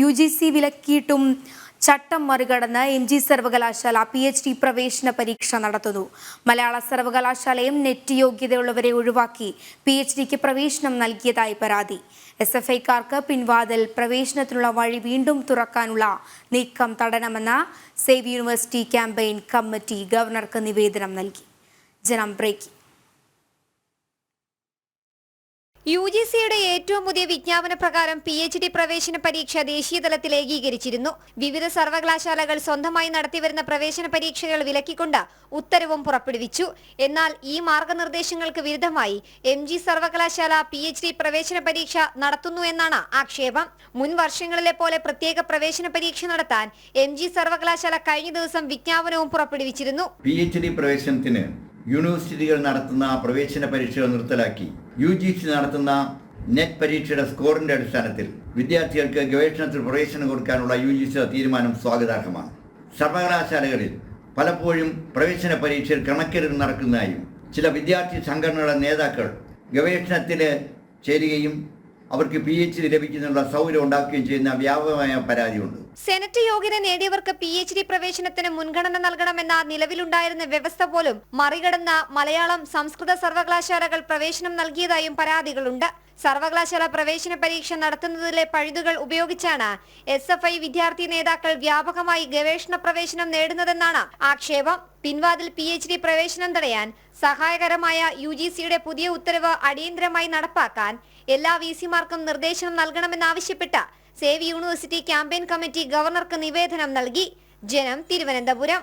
UGC വിലക്കിയിട്ടും ചട്ടം മറികടന്ന് MG സർവകലാശാല PhD പ്രവേശന പരീക്ഷ നടത്തുന്നു. മലയാള സർവകലാശാലയും നെറ്റ് യോഗ്യതയുള്ളവരെ ഒഴിവാക്കി PhDക്ക് പ്രവേശനം നൽകിയതായി പരാതി. SFIക്കാർക്ക് പിൻവാതിൽ പ്രവേശനത്തിനുള്ള വഴി വീണ്ടും തുറക്കാനുള്ള നീക്കം തടയണമെന്ന് സേവ് യൂണിവേഴ്സിറ്റി ക്യാമ്പയിൻ കമ്മിറ്റി ഗവർണർക്ക് നിവേദനം നൽകി. ജനം ബ്രേക്കിംഗ്. UGCയുടെ ഏറ്റവും പുതിയ വിജ്ഞാപന പ്രകാരം PhD പ്രവേശന പരീക്ഷ ദേശീയ തലത്തിൽ ഏകീകരിച്ചിരുന്നു. വിവിധ സർവകലാശാലകൾ സ്വന്തമായി നടത്തിവരുന്ന പ്രവേശന പരീക്ഷകൾ വിലക്കിക്കൊണ്ട് ഉത്തരവും പുറപ്പെടുവിച്ചു. എന്നാൽ ഈ മാർഗനിർദ്ദേശങ്ങൾക്ക് വിരുദ്ധമായി MG സർവകലാശാല PhD പ്രവേശന പരീക്ഷ നടത്തുന്നു എന്നാണ് ആക്ഷേപം. മുൻ വർഷങ്ങളിലെ പോലെ പ്രത്യേക പ്രവേശന പരീക്ഷ നടത്താൻ MG സർവകലാശാല കഴിഞ്ഞ ദിവസം വിജ്ഞാപനവും പുറപ്പെടുവിച്ചിരുന്നു. PhD പ്രവേശനത്തിന് യൂണിവേഴ്സിറ്റികൾ നടത്തുന്ന പ്രവേശന പരീക്ഷകൾ നിർത്തലാക്കി UGC നടത്തുന്ന നെറ്റ് പരീക്ഷയുടെ സ്കോറിന്റെ അടിസ്ഥാനത്തിൽ വിദ്യാർത്ഥികൾക്ക് ഗവേഷണത്തിൽ പ്രവേശനം കൊടുക്കാനുള്ള UGC തീരുമാനം സ്വാഗതാർഹമാണ്. സർവകലാശാലകളിൽ പലപ്പോഴും പ്രവേശന പരീക്ഷയിൽ ക്രമക്കേടുകൾ നടക്കുന്നതായും ചില വിദ്യാർത്ഥി സംഘടനകളുടെ നേതാക്കൾ ഗവേഷണത്തിൽ ചേരുകയും അവർക്ക് PhD ലഭിക്കുന്നതിനുള്ള സൗകര്യം ഉണ്ടാക്കുകയും ചെയ്യുന്ന വ്യാപകമായ പരാതിയുണ്ട്. സെനറ്റ് യോഗ്യത നേടിയവർക്ക് PhD പ്രവേശനത്തിന് മുൻഗണന നൽകണമെന്ന നിലവിലുണ്ടായിരുന്ന വ്യവസ്ഥ പോലും മറികടന്ന മലയാളം, സംസ്കൃത സർവകലാശാലകൾ പ്രവേശനം നൽകിയതായും പരാതികളുണ്ട്. സർവകലാശാല പ്രവേശന പരീക്ഷ നടത്തുന്നതിലെ പഴുതുകൾ ഉപയോഗിച്ചാണ് SFI വിദ്യാർത്ഥി നേതാക്കൾ വ്യാപകമായി ഗവേഷണ പ്രവേശനം നേടുന്നതെന്നാണ് ആക്ഷേപം. പിൻവാതിൽ PhD പ്രവേശനം തടയാൻ സഹായകരമായ UGCയുടെ പുതിയ ഉത്തരവ് അടിയന്തരമായി നടപ്പാക്കാൻ എല്ലാ VCമാർക്കും നിർദ്ദേശം നൽകണമെന്നാവശ്യപ്പെട്ട് സേവ് യൂണിവേഴ്സിറ്റി ക്യാമ്പയിൻ കമ്മിറ്റി ഗവർണർക്ക് നിവേദനം നൽകി. ജനം, തിരുവനന്തപുരം.